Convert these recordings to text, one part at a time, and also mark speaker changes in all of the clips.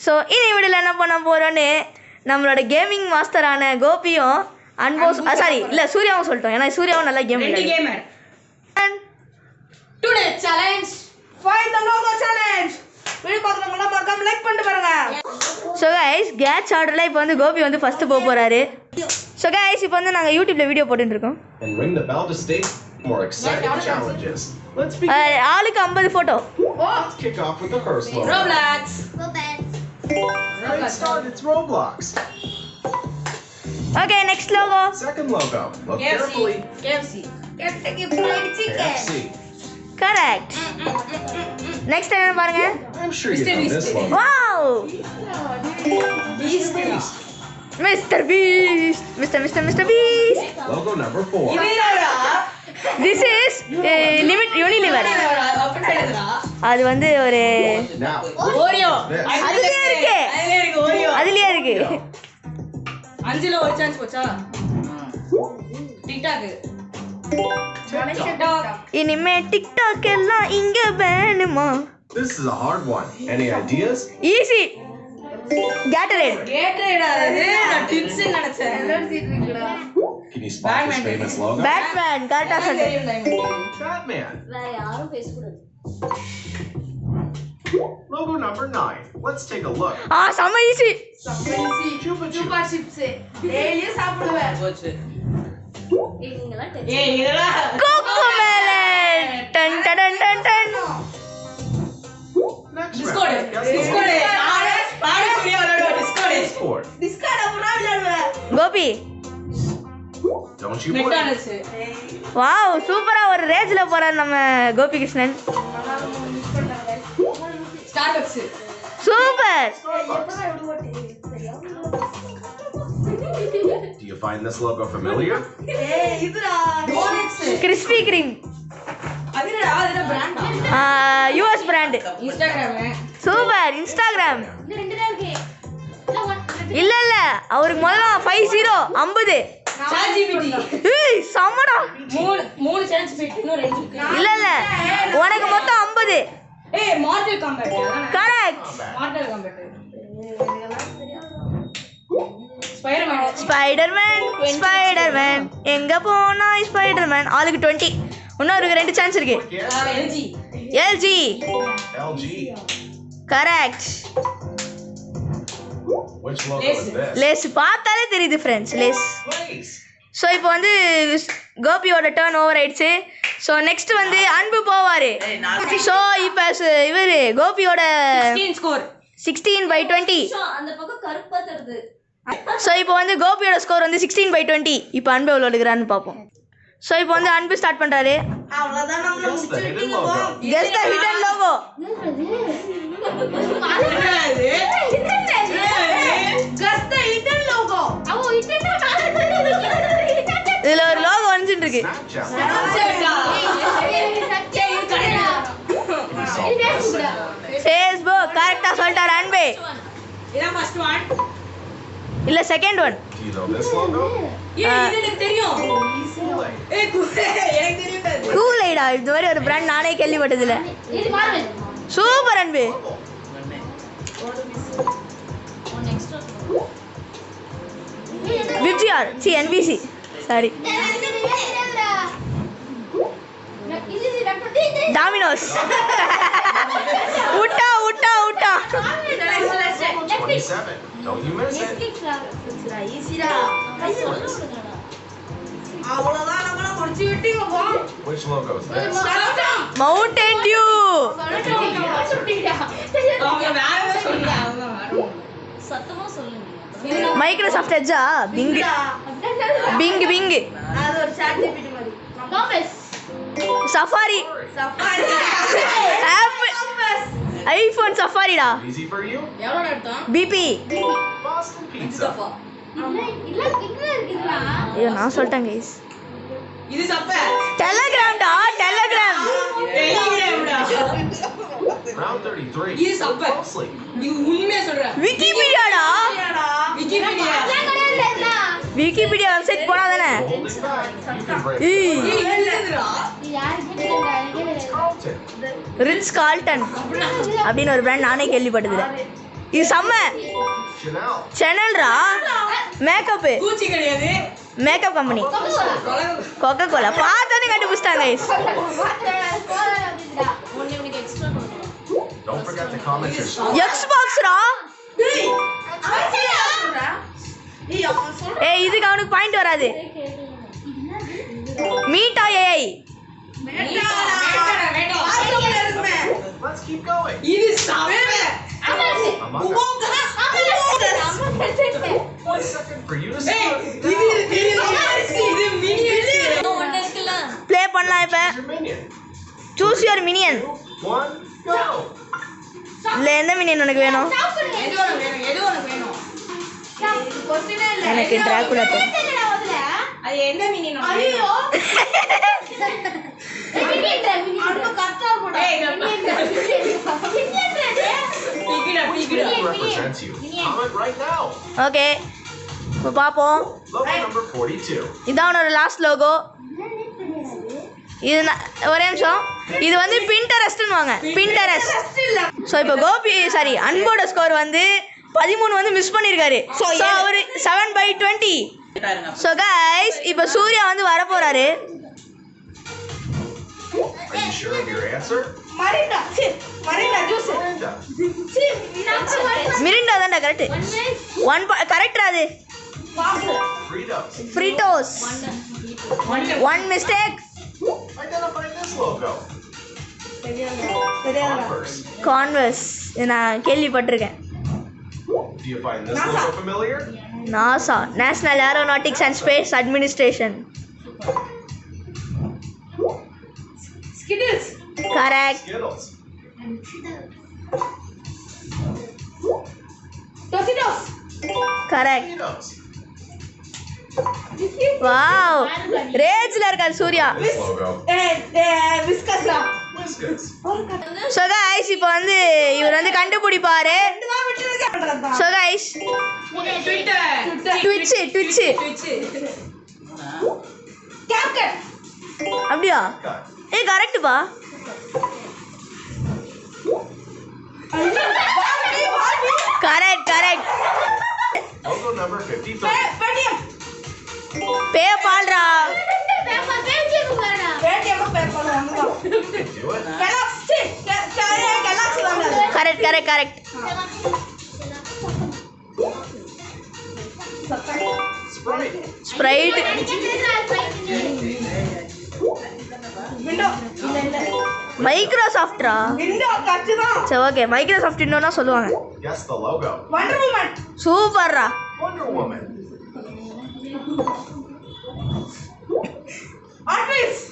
Speaker 1: So இந்த வீடியோவில் என்ன பண்ண போகிறோன்னு நம்மளோட கேமிங் மாஸ்டரான கோபியும் அன்போஸ் சாரி இல்லை சூர்யாவும் சொல்லிட்டோம். ஏன்னா சூர்யாவும் நல்லா game
Speaker 2: gamer. Today challenge find the logo challenge. Video பார்க்கறவங்க மறக்காம லைக் பண்ணிட்டு பாருங்க.
Speaker 1: ஸோ கைஸ் கேட்ச் ஆர்டரில் இப்போ வந்து கோபி வந்து ஃபஸ்ட்டு போக போகிறாரு. ஸோ கைஸ் இப்போ வந்து நாங்கள் யூடியூப்ல வீடியோ போட்டுருக்கோம். ஆளுக்கு 50 photo.
Speaker 3: Let's start. It's Roblox.
Speaker 1: Okay, next logo.
Speaker 3: Second logo. Look carefully.
Speaker 2: KFC. KFC.
Speaker 1: Correct. Next time பாருங்க.
Speaker 3: I'm sure you know this logo.
Speaker 1: Wow.
Speaker 3: Beast.
Speaker 1: Mr. Beast. Mr. Beast.
Speaker 3: Logo number 4.
Speaker 1: This is Unilever. அது வந்து ஒரு
Speaker 3: Now.
Speaker 2: Oreo.
Speaker 1: அதுலயே இருக்கு. அதுலயே இருக்கு.
Speaker 2: அஞ்சுல ஒரு சான்ஸ் போச்சா? டிக்டாக்.
Speaker 1: இனிமே டிக்டாக் எல்லாம் இங்க வேணுமா?
Speaker 3: This is a hard one. Any ideas?
Speaker 1: Easy. Gatorade.
Speaker 2: அது நான் டிப்ஸ் நினைச்சேன்.
Speaker 3: Can you spot this famous logo?
Speaker 1: Batman. கரெக்ட்டா சொன்னீங்க.
Speaker 3: Batman.
Speaker 4: வேற யாரும் பேச கூடாது.
Speaker 3: Logo number 9. Let's take a look.
Speaker 1: செம easy.
Speaker 3: Chupa Chups.
Speaker 2: Super chips. Daily சாப்பிடுவேன். போச்சு.
Speaker 4: நீங்கலாம்
Speaker 2: இதெல்லாம்
Speaker 1: Cocomelon. Done done done done.
Speaker 3: Next
Speaker 2: Discord.
Speaker 3: round. Guess the
Speaker 2: Discord. பாடு புரிய வரணும் டிஸ்கோட்.
Speaker 3: Discord.
Speaker 2: டிஸ்கோட் அப்புறம் விளையாடுவேன்.
Speaker 1: Gopi.
Speaker 3: Don't you
Speaker 2: McDonald's.
Speaker 1: Wow சூப்பரா ஒரு ரேஜ்ல போறார் நம்ம Gopi Krishnan.
Speaker 2: Starbucks.
Speaker 1: Super.
Speaker 3: Do you find this logo familiar?
Speaker 2: இதுடா டோனட்ஸ்.
Speaker 1: Krispy Kreme.
Speaker 2: அதுடா அது பிராண்டா?
Speaker 1: US brand.
Speaker 2: Instagram.
Speaker 1: Super. Instagram.
Speaker 4: இன்னும் ரெண்டு தான் இருக்கு.
Speaker 1: இல்ல இல்ல அவருக்கு முதல்ல 50
Speaker 2: ChatGPT.
Speaker 1: ஏய் சமடா.
Speaker 2: மூணு சான்ஸ் போயிட்டு இன்னும் ரெண்டு இருக்கு.
Speaker 1: இல்ல இல்ல உனக்கு மொத்தம் 50.
Speaker 2: ஏய் mortal combat.
Speaker 1: Correct.
Speaker 2: Mortal combat.
Speaker 1: Spiderman எங்க போனா ஸ்பைடர்மேன் ஆளுக்கு 20. இன்னும் ஒரு 2 சான்ஸ் இருக்கு. LG.
Speaker 3: LG.
Speaker 1: Correct.
Speaker 3: Which logo is this?
Speaker 1: Lay's பார்த்தாலே தெரியுது ஃப்ரெண்ட்ஸ் லேஸ்.
Speaker 3: Lace.
Speaker 1: ஸோ இப்போ வந்து கோபியோட டர்ன் ஓவர் ஆயிடுச்சு. ஸோ நெக்ஸ்ட் வந்து அன்பு போவாரு. ஸோ இப்போ இவர் கோபியோட
Speaker 2: 16 ஸ்கோர்
Speaker 1: 16/20.
Speaker 4: அந்த பக்கம் கருப்பா தருது.
Speaker 1: ஸோ இப்போ வந்து கோபியோட ஸ்கோர் வந்து 16/20. இப்போ அன்பு எவ்வளோ எடுக்கிறான்னு பார்ப்போம். ஸோ இப்போ வந்து அன்பு ஸ்டார்ட் பண்ணுறாரு.
Speaker 2: அவ்வளவுதான் நம்மள
Speaker 3: Guess the hidden logo.
Speaker 1: Guess the hidden logo. இதுல ஒரு லோகோ வந்துட்டு இருக்கு. ஃபேஸ்புக் கரெக்டா சொல்லிட்டாரு அன்பு.
Speaker 2: இதான் ஃபர்ஸ்ட் ஒன்.
Speaker 1: இல்ல second one.
Speaker 3: Do you know this logo?
Speaker 2: இது எனக்கு தெரியும்.
Speaker 3: Kool-Aid.
Speaker 2: எனக்கு தெரியும்.
Speaker 1: கூலைடா இது மாதிரி ஒரு பிராண்ட் நானே கேள்விப்பட்டது இல்ல.
Speaker 4: இது பாருங்க.
Speaker 1: Super Anbu.
Speaker 4: Next
Speaker 1: VIBGYOR NBC sorry Domino's. உட்டா
Speaker 3: 27. Don't you miss it.
Speaker 2: ஈஸிடா. அவ்வளவுதான் நம்மள முடிச்சு விட்டீங்க போ.
Speaker 3: Which logo is this?
Speaker 1: Mountain Dew.
Speaker 2: அவங்க வேற சொன்னாங்க.
Speaker 4: சத்தமா சொல்லுங்க.
Speaker 1: மைக்ரோசாஃப்ட் எட்ஜா பிங்.
Speaker 2: அது ஒரு ChatGPT மாதிரி.
Speaker 4: காம்பஸ்.
Speaker 1: சஃபாரி. ஆப்பிள் ஐபோன் சஃபாரிடா.
Speaker 3: Easy for you?
Speaker 2: எவ்வளவு எடுத்தோம்?
Speaker 1: பிபி.
Speaker 3: Boston Pizza.
Speaker 4: இல்ல இருக்குதுடா.
Speaker 1: ஐயோ நான் சொல்லிட்டேன் கைஸ்.
Speaker 2: இது சப்ப.
Speaker 1: டெலிகிராம்டா டெலிகிராம்.
Speaker 2: டெலிகிராம்டா.
Speaker 3: Round 33.
Speaker 2: இது சப்ப.
Speaker 3: Closely.
Speaker 2: இது உண்மையா சொல்றேன்.
Speaker 1: விக்கிபீடியாடா.
Speaker 2: விக்கிபீடியா.
Speaker 1: விக்கிபீடியா வெப்சைட் போனா தானே.
Speaker 3: Holding back. You can break.
Speaker 2: ஏய் எழுதுடா.
Speaker 3: Carlton.
Speaker 1: ரிட்ஸ் கார்ல்டன் அப்படின்னு ஒரு பிராண்ட் நானே கேள்விப்பட்டதில்ல. இது செம்ம
Speaker 3: Chanel.
Speaker 1: சேனல்ரா மேக்கப்பு
Speaker 2: பூச்சி கிடையாது.
Speaker 1: மேக்கப் கம்பெனி கொக்கோ கோலா பார்த்தோன்னே கண்டுபிடிச்சிட்டாங்க guys.
Speaker 4: ஒண்ணு உனக்கு எக்ஸ்ட்ரா கொடுக்குறேன்.
Speaker 3: Don't forget to comment your score.
Speaker 1: எக்ஸ்பாக்ஸ்ரா
Speaker 2: டேய், அவன் சொல்றா. ஏய், அவன் சொல்றா.
Speaker 1: ஏய் இதுக்கு அவனுக்கு பாயிண்ட் வராது மீட்டா ஏஐ
Speaker 2: வேண்டாம். வாட்ஸ்அப்ல இருக்குமே.
Speaker 3: Let's keep going.
Speaker 2: இது சவே.
Speaker 3: Among Us. 1 second for you to
Speaker 2: ஏய்,
Speaker 3: start.
Speaker 2: இது தெரியுது. இது மினியன்ஸ்.
Speaker 4: ஒண்ணு இருக்குல்ல.
Speaker 1: ப்ளே பண்ணலாம் இப்போ
Speaker 3: Your minion.
Speaker 1: Choose your minion
Speaker 3: 1, go.
Speaker 1: இல்லை எந்த மினியன் உனக்கு வேணும்
Speaker 2: எது உனக்கு வேணும்? எது உனக்கு வேணும்? கொஸ்டினே இல்ல.
Speaker 1: எனக்கு டிராகுலா
Speaker 2: அது என்ன மினியன்? ஐயோ. அங்க கட்டா போடு. ஏய்,
Speaker 3: Which minion represents you? Comment right now.
Speaker 1: Okay இப்போ பார்ப்போம்
Speaker 3: Logo number 42.
Speaker 1: இதான் உன்னோட லாஸ்ட் லோகோ இது ஒரே நிமிஷம் இது வந்து பின்டரெஸ்ட்னு வாங்க பின்டரெஸ்ட் ஸோ இப்போ கோபி சாரி அன்போட ஸ்கோர் வந்து 13 வந்து மிஸ் பண்ணியிருக்காரு ஸோ அவர் 7/20 ஸோ கைஸ் இப்போ சூர்யா வந்து வரப்போறாரு
Speaker 3: Are you sure of your answer?
Speaker 2: Mirinda. சி, மரிண்டா ஜூஸ்.
Speaker 3: Linda.
Speaker 2: சி,
Speaker 1: மிரிண்டா தான்டா கரெக்ட் கரெக்டா அது
Speaker 2: boss.
Speaker 3: Fritos.
Speaker 1: Fritos 1 mistake
Speaker 3: Identify this logo. Converse.
Speaker 1: Converse நான் கேள்விப்பட்டிருக்கேன்
Speaker 3: Do you find this logo familiar?
Speaker 1: NASA National Aeronautics and Space Administration
Speaker 2: Skittles.
Speaker 1: Correct
Speaker 3: Skittles.
Speaker 2: Tostitos.
Speaker 1: Correct
Speaker 3: Fritos.
Speaker 1: Wow ரேஜ்ல இருக்காரு Surya
Speaker 3: This logo.
Speaker 2: விஸ்கஸ்ரா.
Speaker 3: Biscuits.
Speaker 1: So guys இப்போ வந்து இவர் வந்து கண்டுபிடிப்பாரு
Speaker 2: இதுவா விட்டுருக்க.
Speaker 1: So guys
Speaker 2: Twitter.
Speaker 1: Twitch
Speaker 2: CapCut.
Speaker 1: அப்படியா
Speaker 3: Cut.
Speaker 1: ஏய் கரெக்டுப்பா கரெக்ட்
Speaker 3: Logo number 53.
Speaker 2: பேடிஎம்.
Speaker 1: பேபால்ரா
Speaker 2: பேடிஎம் பேர் பண்ணுவாங்க.
Speaker 3: You can do it.
Speaker 2: Galaxy. Galaxy வாங்க.
Speaker 1: Correct
Speaker 3: Sprite.
Speaker 1: Sprite
Speaker 2: window.
Speaker 1: மைக்ரோசாஃப்ட்ரா
Speaker 2: விண்டோ கட் தான்.
Speaker 1: சரி ஓகே மைக்ரோசாஃப்ட் இன்னொன்னா சொல்லுவாங்க
Speaker 3: Guess the logo.
Speaker 2: Wonder Woman.
Speaker 1: சூப்பர்ரா
Speaker 3: Wonder Woman.
Speaker 2: Hot Wheels.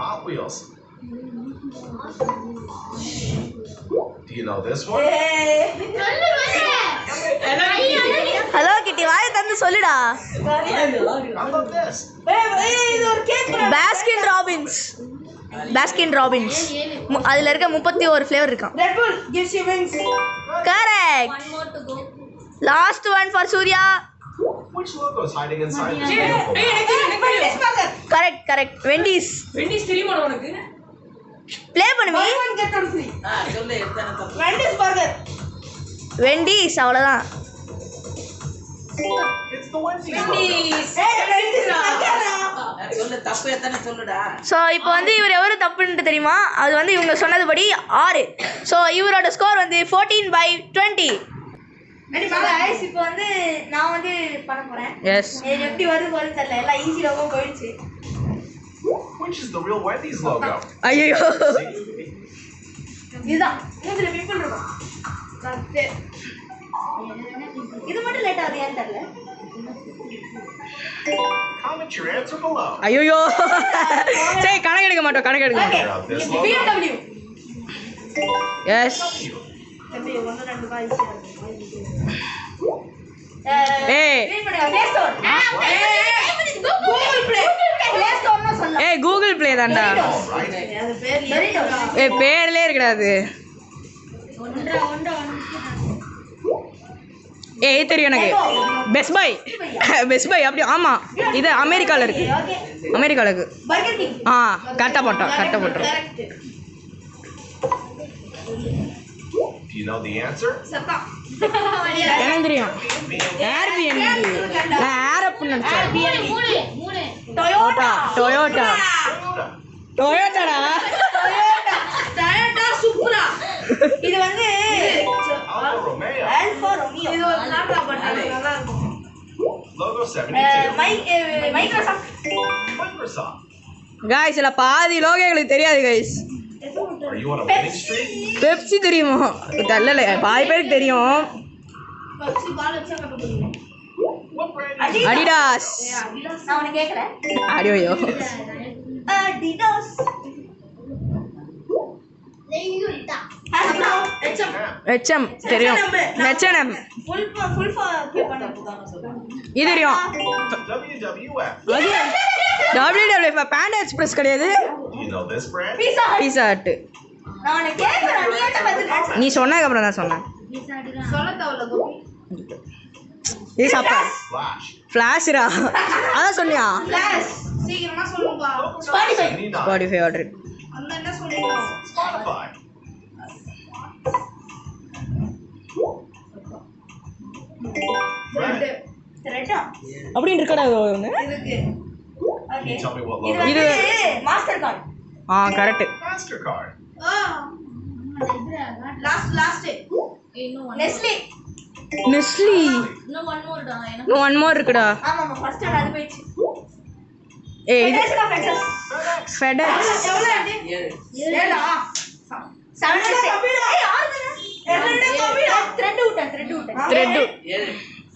Speaker 3: Hot Wheels. Do you know this one?
Speaker 1: Hello Kitty வாயை தந்து சொல்லுடா
Speaker 3: How about this?
Speaker 2: இது ஒரு கேக்.
Speaker 1: பாஸ்கின் ராபின்ஸ் அதுல இருக்க 31 ஃப்ளேவர் இருக்கான்
Speaker 2: Red Bull gives you wings.
Speaker 1: Correct
Speaker 4: One more to go.
Speaker 1: Last one for Surya
Speaker 3: Which logo is hiding inside this
Speaker 2: ஏய்,
Speaker 3: beautiful
Speaker 2: எனக்கு Wendy's burger.
Speaker 1: Correct Wendy's
Speaker 5: Wendy's தெரியுமா உனக்கு?
Speaker 1: Play பண்ணுமே
Speaker 2: Buy one get one free.
Speaker 5: சொல்லு எத்தனை தப்பு.
Speaker 2: Wendy's burger.
Speaker 1: Wendy's அவ்வளோதான்
Speaker 3: It's the Wendy's logo.
Speaker 5: Wendy's.
Speaker 2: Wendy's பர்கரா.
Speaker 5: சொல்லு தப்பு எத்தனை சொல்லுடா.
Speaker 1: ஸோ இப்போ வந்து இவர் எவ்வளோ தப்புன்ட்டு தெரியுமா அது வந்து இவங்க சொன்னதுபடி 6 ஸோ இவரோட ஸ்கோர் வந்து 14/20 இப்போ வந்து நான் வந்து பண்ண போகிறேன்
Speaker 5: எஸ்.
Speaker 1: இது எப்படி வருது தெரியல எல்லாம் ஈஸியாக போயிடுச்சு
Speaker 3: Which is the real Wendy's logo?
Speaker 1: ஐயோ
Speaker 3: See?
Speaker 1: இதுதான் மூஞ்சில பிம்பிள் இருக்கும் இது மட்டும் லேட் ஆகுது ஏன்னு தெரியல
Speaker 3: Comment your answer below.
Speaker 5: ஐயோ சரி கணக்கு எடுக்க மாட்டோம் கணக்கு எடுக்க மாட்டோம்.
Speaker 3: Figure out this logo.
Speaker 1: BMW
Speaker 5: yes.
Speaker 1: தம்பி 1 2 ரூபாய் ஈஸியா
Speaker 5: ஏய்.
Speaker 1: Play Store Google Play Store சொல்லலாம்
Speaker 5: ஏய் கூகுள் ப்ளே தான்டா.
Speaker 3: All right.
Speaker 1: அது பேர்
Speaker 5: ஏய் பேர்லே இருக்கடாது. ஏய் தெரியும் எனக்கு. பெஸ்ட் பை அப்படி ஆமா இது அமெரிக்கால இருக்கு. அமெரிக்கால இருக்கு.
Speaker 1: பர்கர் கிங்
Speaker 5: கரெக்டாக போட்டோம்
Speaker 3: Do you know the answer?
Speaker 2: சத்தம்.
Speaker 5: எனக்கு தெரியும் ஏர்பிஎன்பி நான் ஏரப்னு நினச்சேன்
Speaker 2: டொயோட்டா.
Speaker 5: டொயோட்டா டொயோட்டாடா
Speaker 2: டொயோட்டா சுப்ரா. இது வந்து
Speaker 3: Alfa Romeo.
Speaker 2: Alfa Romeo. இது ஒரு நாட்டா பண்ணாலே நல்லா இருக்கும்.
Speaker 3: Logo 72.
Speaker 2: மைக்ரோசாஃப்ட்.
Speaker 3: Microsoft.
Speaker 5: கைஸ் இல்லை பாதி லோகோ எங்களுக்கு தெரியாது guys.
Speaker 3: Are you on a winning streak?
Speaker 5: Pepsi தெரியுமா தெரியல பாதி பேருக்கு தெரியும்.
Speaker 2: பப்சி பால் வச்சா கட்ட போறீங்க.
Speaker 3: What brand is
Speaker 5: அடிடாஸ்
Speaker 2: நான் உனக்கு கேக்குறேன்.
Speaker 5: அடியோயோ
Speaker 2: அடிடாஸ். ஹெச்எம்.
Speaker 5: ஹெச்எம் தெரியும் ஹெச்என்எம்
Speaker 2: ஃபுல் கே பண்ணதுதான் சொல்றேன்.
Speaker 5: இது தெரியும்
Speaker 3: WWF?
Speaker 5: WWF பேண்டா எக்ஸ்பிரஸ் கிடையாது.
Speaker 3: Do you know this brand?
Speaker 2: Pizza.
Speaker 5: Pizza Hut
Speaker 2: நான் உனக்கு கேக்குறேன். நீ என்ன பதில்
Speaker 5: நீ சொன்னதுக்கு அப்புறம் தான் சொன்னேன்.
Speaker 2: சொல்ல தேவல கோபி.
Speaker 5: இது சாப்பிட்டா
Speaker 3: Flash.
Speaker 5: ஃப்ளாஷ்ரா அதான் சொன்னியா
Speaker 2: ஃபிளாஷ். சீக்கிரமா சொல்லுப்பா.
Speaker 3: Logo
Speaker 2: Spotify.
Speaker 3: 79.
Speaker 5: ஸ்பாட்டிஃபை ஆர்டர்
Speaker 2: அந்த என்ன சொல்றீங்க?
Speaker 3: Spotify. Red.
Speaker 2: ரெட்டா.
Speaker 5: அப்படின்னு இருக்கடா இது ஒன்று.
Speaker 2: இருக்கு.
Speaker 3: Can you tell me what
Speaker 2: இது
Speaker 3: logo?
Speaker 5: இது-
Speaker 2: வந்து மாஸ்டர் கார்டு.
Speaker 5: ஆ correct.
Speaker 3: MasterCard.
Speaker 2: Last Nestle.
Speaker 5: Nestle
Speaker 4: இன்னும் one more டா எனக்கு
Speaker 5: ஒன் மோர் இருக்குடா.
Speaker 2: ஆமா ஃபர்ஸ்ட் அது போயிடுச்சு.
Speaker 5: ஏய் இது
Speaker 2: ஃபெடரேஷன் ஆஃப் எக்ஸஸ்.
Speaker 5: ஃபெடெக்ஸ்
Speaker 2: எவ்வளவு ஆச்சு? 7 7 ஏய் ஆறுதானே? த்ரெட் விட்டேன்.
Speaker 5: த்ரெட்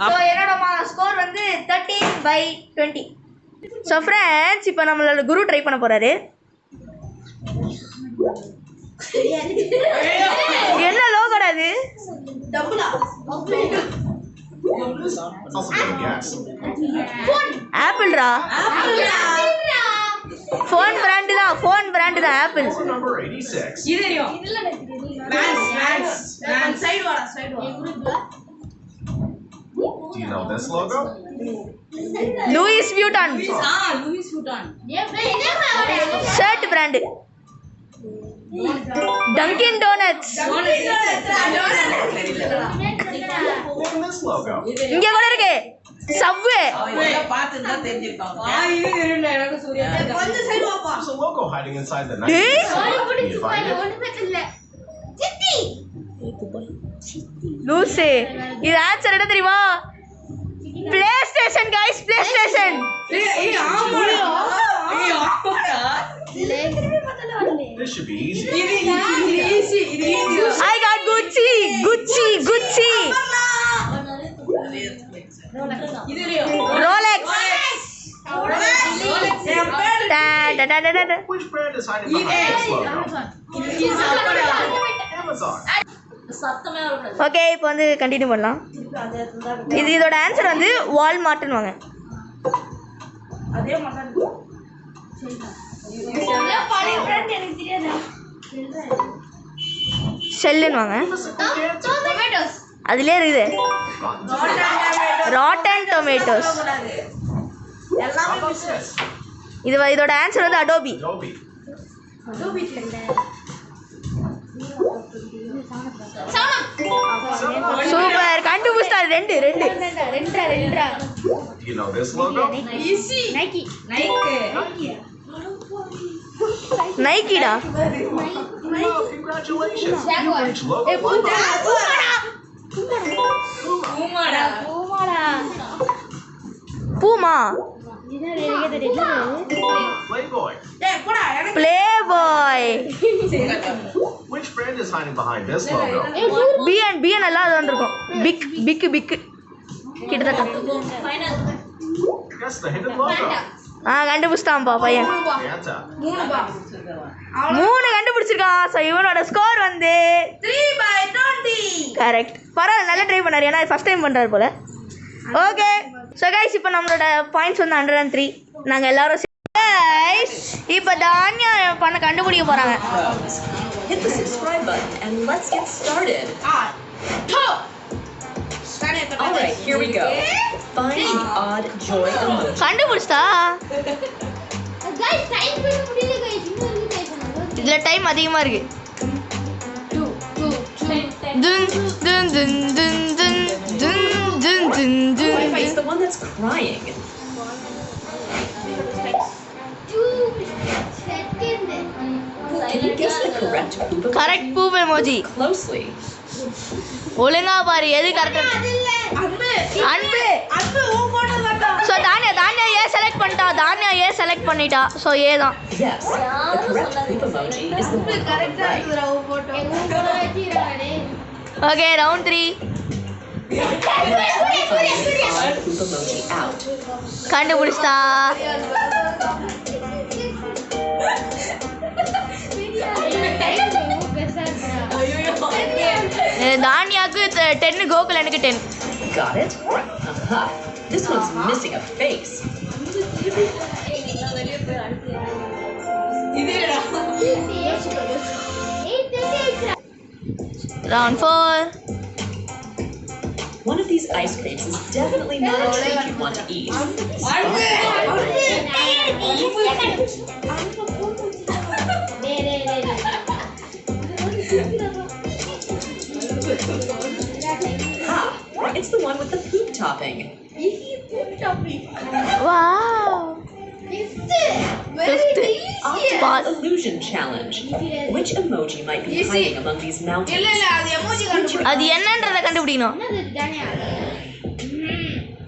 Speaker 2: சோ என்னோட ஸ்கோர் வந்து 13/20.
Speaker 1: ஸோ ஃப்ரெண்ட்ஸ் இப்போ நம்மளோட குரு ட்ரை பண்ண போகிறாரு. என்ன லோகோடா அது?
Speaker 2: டபுளா?
Speaker 3: That's also a good guess.
Speaker 1: ஆப்பிள்ரா. ஃபோன் பிராண்டு தான் ஆப்பிள்.
Speaker 3: Also number 86.
Speaker 5: இது தெரியும்
Speaker 2: சைடு வாடா.
Speaker 3: Do you know this logo?
Speaker 1: Louis Vuitton
Speaker 5: Louis vuitton
Speaker 1: shirt brand. Dunkin Donuts.
Speaker 3: Look at this logo.
Speaker 1: இங்க கூட இருக்கு சப்வே.
Speaker 2: கொஞ்சம் சைடு வாப்பா.
Speaker 3: There's a logo hiding inside the
Speaker 1: Hey?
Speaker 3: 90s. Can you find it?
Speaker 1: லூசே இது answer என்ன தெரியுமா? Play station guys, play station.
Speaker 3: This should be easy.
Speaker 1: I got குச்சி. Rolex.
Speaker 3: Which brand is hiding behind this logo? Amazon.
Speaker 4: சத்தமே வரக்கூடாது.
Speaker 1: Okay இப்போ வந்து continue பண்ணலாம். இதோட ஆன்சர் வந்து வால்மார்ட்னு வாங்க.
Speaker 2: அதே மாதிரி பழைய பிராண்ட் எனக்கு தெரியாது.
Speaker 1: ஷெல்லுன்னு வாங்க.
Speaker 2: டொமேட்டோஸ்.
Speaker 1: அதுலேயே இருக்குது ராட்டன் டொமேட்டோஸ்.
Speaker 2: எல்லாமே
Speaker 3: What's this?
Speaker 1: இதோட ஆன்சர் வந்து அடோபி.
Speaker 3: Adobe.
Speaker 1: சூப்பர் கண்டுபிடிச்சாரு. ரெண்டு
Speaker 3: Do you know this logo?
Speaker 1: நைக்கிடா.
Speaker 3: Oh, congratulations. You reached logo 1.
Speaker 1: Puma.
Speaker 3: Playboy.
Speaker 2: டேய் போடா எனக்கு
Speaker 1: Playboy.
Speaker 3: Which brand is hiding behind this logo?
Speaker 1: BN எல்லாம் அது வந்துருக்கும். பிக் கிட்டத்தட்ட.
Speaker 4: Final
Speaker 3: Guess the hidden logo.
Speaker 1: கண்டுபிடிச்சிட்டான்ப்பா பையன்.
Speaker 3: Fanta.
Speaker 1: 3 கண்டுபிடிச்சிருக்கான். ஸோ இவனோட ஸ்கோர் வந்து
Speaker 2: 3/20.
Speaker 1: கரெக்ட். பரவாயில்ல நல்லா ட்ரை பண்ணாரு. ஏன்னா ஃபர்ஸ்ட் டைம் பண்ணுறாரு போல. ஓகே ஸோ கைஸ் இப்போ நம்மளோட பாயிண்ட்ஸ் வந்து 103. நாங்கள் எல்லாரும் கைஸ் இப்போ தானியா பண்ண கண்டுபிடிக்க போகிறாங்க.
Speaker 6: Hit the subscribe button and let's get started. All right, here we go. Find the odd joy emoji.
Speaker 1: கண்டுபிடிச்சிட்டா?
Speaker 7: guys time பண்ண முடியல guys இன்னும் ட்ரை பண்ணனும்
Speaker 1: இதில் டைம் அதிகமாக இருக்குது.
Speaker 7: 2 10
Speaker 1: Dun dun dun dun dun dun dun dun dun.
Speaker 6: It's the one that's crying.
Speaker 7: 2 seconds.
Speaker 6: Can you guess the correct poop emoji?
Speaker 1: Correct poop emoji.
Speaker 6: Closely.
Speaker 1: ஒழுங்கா பாரு எது கரெக்டா.
Speaker 2: அன்பு
Speaker 1: அன்பு.
Speaker 2: அன்பு உன் போட்டோ தான்டா.
Speaker 1: ஸோ தானியா ஏ செலக்ட் பண்ணிட்டா. தானியா ஏ செலக்ட் பண்ணிட்டா. ஸோ ஏ தான்.
Speaker 6: Yes, the correct poop emoji is the one on the
Speaker 2: கரெக்டா
Speaker 6: right.
Speaker 2: இருக்குடா உன் போட்டோ.
Speaker 7: உன் போட்டோ வச்சிரானே.
Speaker 1: Okay round 3
Speaker 6: Odd poop emoji out.
Speaker 1: கண்டுபிடிச்சிட்டா. தானியாக்கு 10 கோகுலனுக்கு 10.
Speaker 6: Got it? Aha. This one's missing a face.
Speaker 1: Round 4
Speaker 6: One of these ice creams is definitely not a treat you want to eat. Ah, it's the one with the poop topping.
Speaker 1: Wow.
Speaker 6: Optical illusion challenge. Which emoji might be hiding among these mountains?
Speaker 2: இல்ல அது emoji கண்டுபிடி.
Speaker 1: அது என்னன்றத கண்டுபிடிக்கணும்.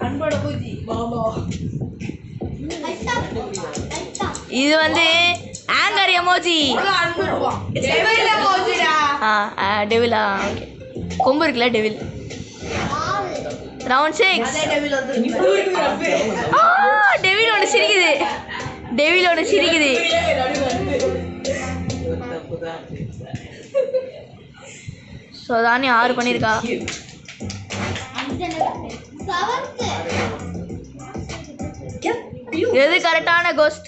Speaker 2: அன்போட பூஜி பாபா.
Speaker 1: இது வந்து anchor emoji.
Speaker 2: Anbu இருப்பான். டெவில் எமோஜிடா.
Speaker 1: டெவிலா. கொம்பு இருக்குல்ல டெவில். ரவுண்ட் 6
Speaker 2: அதே டெவில் வந்து.
Speaker 1: டெவில் ஒன்று சிரிக்குது. டெவில் ஒன்று சிரிக்குது. ஸோ தானே 6 பண்ணியிருக்கா.
Speaker 6: Cute. Get real.
Speaker 1: எது கரெக்டான ghost?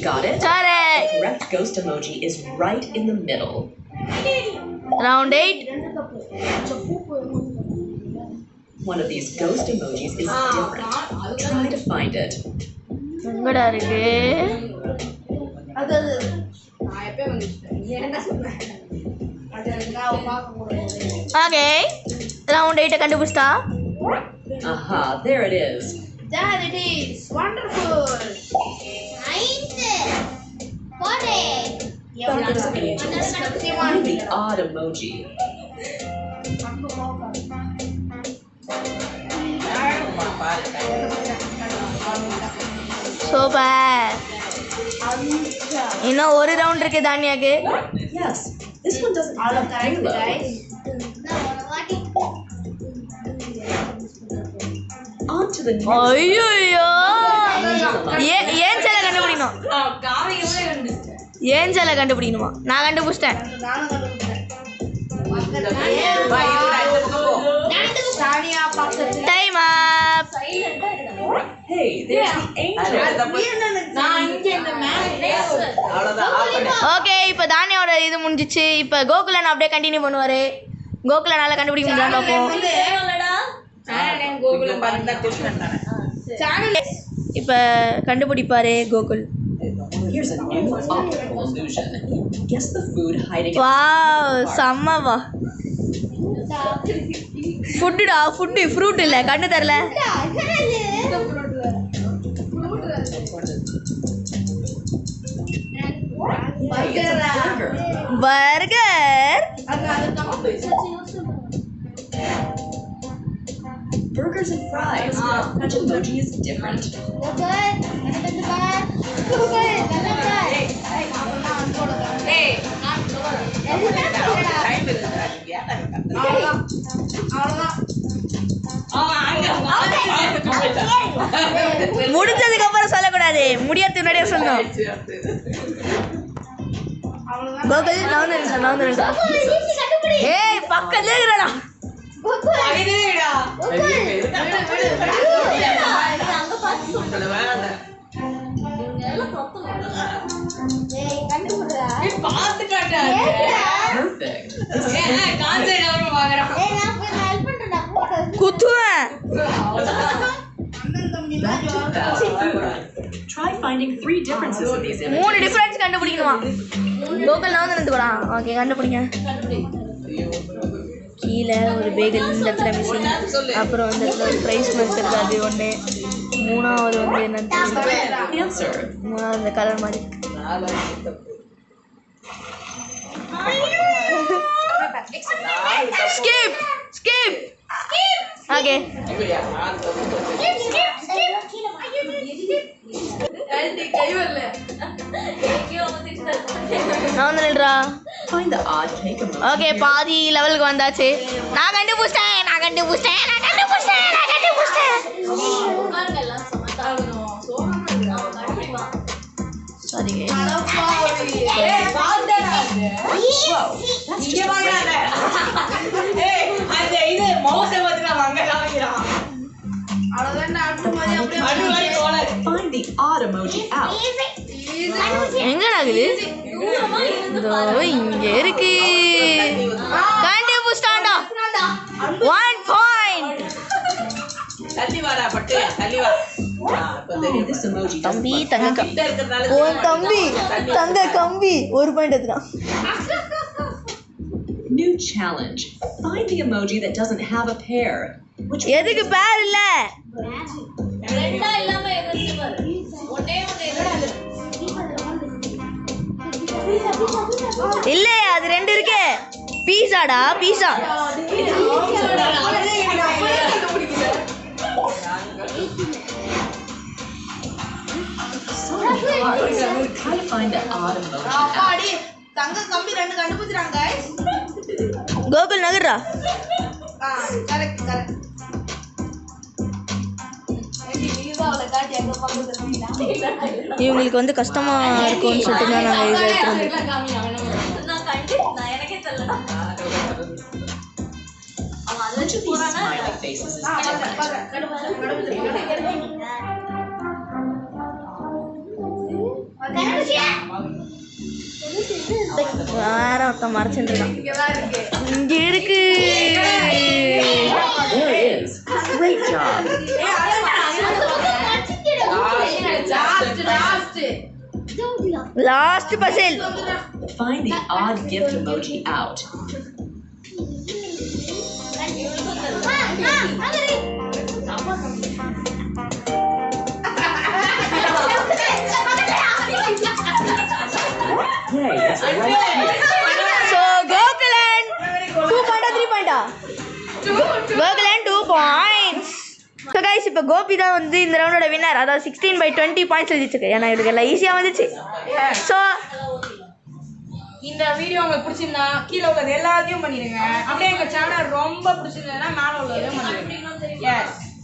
Speaker 6: Got it?
Speaker 1: Correct.
Speaker 6: The correct ghost emoji is right in the middle.
Speaker 1: Round 8
Speaker 6: One of these ghost emojis is different. Try to find it.
Speaker 1: எங்கடா இருக்கு?
Speaker 2: அது நான் எப்பவே வந்துட்டேன். நீ என்ன சொன்ன? அது நான் பார்க்க கூடாது.
Speaker 1: ஓகே ரவுண்ட் 8 கண்டுபிடிச்சா.
Speaker 6: Aha, there it is.
Speaker 2: There it is. Wonderful.
Speaker 6: Butters of angels. Really odd emoji.
Speaker 1: Super. இன்னும் ஒரு ரவுண்ட் இருக்கு தானியாக்கு.
Speaker 6: Yes, this one doesn't have halo. On to the next.
Speaker 1: ஐயோ ஏஞ்சலை கண்டுபிடிக்கணும். ஏஞ்சலை கண்டுபிடிக்கணுமா? நான் கண்டுபிடிச்சிட்டேன்.
Speaker 2: நானும் கண்டுபிடிச்சேன். சானியா பக்கத்துல.
Speaker 1: Time up.
Speaker 6: Hey, there's the angel.
Speaker 1: Okay இப்போ தானியாவோட இது முடிஞ்சிச்சு. இப்போ கோகுலன் அப்படியே கண்டினியூ பண்ணுவாரு. கோகுலனால கண்டுபிடிக்க முடியாது பார்ப்போம். இப்போ கண்டுபிடிப்பாரு Gokul.
Speaker 6: Here's a new optical illusion. Guess the food hiding in
Speaker 1: wow செம்மவா. ஃபுட்டுடா ஃபுட்டு ஃப்ரூட் இல்லை கண்ணு தரல.
Speaker 6: Hey, it's a burger.
Speaker 1: Burger.
Speaker 6: Burgers and fries. Which emoji is different?
Speaker 1: முடிஞ்சதுக்கு அப்புறம் சொல்லக்கூடாது. முடியறதுக்கு முன்னாடியே சொல்லணும். கோகுல் நவுந்துருங்க. ஏய் பக்கத்துலயே இருக்கிறடா.
Speaker 6: Perfect.
Speaker 1: குத்துவேன்.
Speaker 6: finding 3 differences in these images.
Speaker 1: 3 difference கண்டுபிடிக்கணுமா? கோகுல் நான் வந்து நின்றுக்கடா. ஓகே கண்டுபிடிங்க. கீழே ஒரு பேகல் இந்த இடத்துல மிஸ்ஸிங். அப்புறம் இந்த இடத்துல ஒரு ப்ரைஸ் மாதிரி இருக்குது அது ஒன்று. மூணாவது வந்து என்னன்னு தெரியல.
Speaker 6: Answer.
Speaker 1: மூணாவது இந்த கலர் மாதிரி. ஸ்கிப் ஸ்கிப் ஓகே
Speaker 2: கை வரல.
Speaker 4: எங்கேயோ வந்துட்டு
Speaker 1: நான் வந்து நில்றா.
Speaker 6: Find the odd cake emoji.
Speaker 1: Okay பாதி லெவலுக்கு வந்தாச்சு. நான் கண்டுபிடிச்சிட்டேன்.
Speaker 4: பாருங்க எல்லாம் சமத்தா அவன் கண்டுபிடிப்பான்.
Speaker 1: சாரி
Speaker 2: அவ்வளவுதான் அடுத்த மாதிரி அப்படியே
Speaker 6: Find the odd emoji out.
Speaker 1: எங்க ஆகுது?
Speaker 4: தூரமா இருந்து
Speaker 1: இதோ இங்க இருக்கு. கண்டுபிடிச்சிட்டான்டா. 1 பாயிண்ட்.
Speaker 6: This emoji doesn't
Speaker 1: தம்பி
Speaker 6: look
Speaker 1: தங்க ஓ தம்பி தங்க கம்பி 1 point எடுத்துறான்.
Speaker 6: New challenge. Find the emoji that doesn't have a pair. Which
Speaker 1: எதுக்கு பேர் இல்ல?
Speaker 4: ரெண்டா இல்லாம இருந்துச்சு பாரு. ஒண்ணே ஒண்ணு இருக்கு.
Speaker 1: இல்ல அது 2 இருக்கு. பீஸாடா பீஸா.
Speaker 6: try to find the odd emoji.
Speaker 2: அப்பாடி தங்க கம்பி 2 கண்டுபிடிச்சாங்க गाइस.
Speaker 1: கோகுல் நகர்றா.
Speaker 2: Correct correct. நீங்க அவளை காட்டி அங்க பக்கத்துல
Speaker 1: இவங்களுக்கு வந்து கஷ்டமா இருக்கும்னு சொல்லிட்டு தான் நாங்கள் இதை எடுத்துருந்தோம்.
Speaker 4: நான் எனக்கே தெரியல. அவன் அதை வச்சு
Speaker 6: These
Speaker 4: போறானா
Speaker 6: smiley faces is different.
Speaker 1: வேற ஒருத்தன் மறைச்சுட்டு இருக்கான்.
Speaker 2: இங்கதான் இருக்கு.
Speaker 1: இங்க இருக்கு.
Speaker 6: There it is. Great job.
Speaker 1: Last puzzle.
Speaker 6: Find the odd gift emoji out. Yay, it's the right key.
Speaker 1: So Gokulan 2 பாயிண்டா 3 பாயிண்டா? Gokulan 2 points. ஸோ கைஸ் இப்போ கோபி தான் வந்து இந்த ரவுண்டோட வின்னர். அதாவது 16/20 பாயிண்ட்ஸ் எழுதிச்சிருக்கு. ஏன்னா இவருக்கு எல்லாம் ஈஸியாக வந்துச்சு. ஸோ
Speaker 5: இந்த வீடியோ உங்களுக்கு பிடிச்சிருந்தா கீழே உள்ளது எல்லாத்தையும் பண்ணிடுங்க. அப்படியே எங்கள் சேனல் ரொம்ப பிடிச்சிருந்ததுன்னா மேலே உள்ளதையும் பண்ணிடுங்க. எஸ்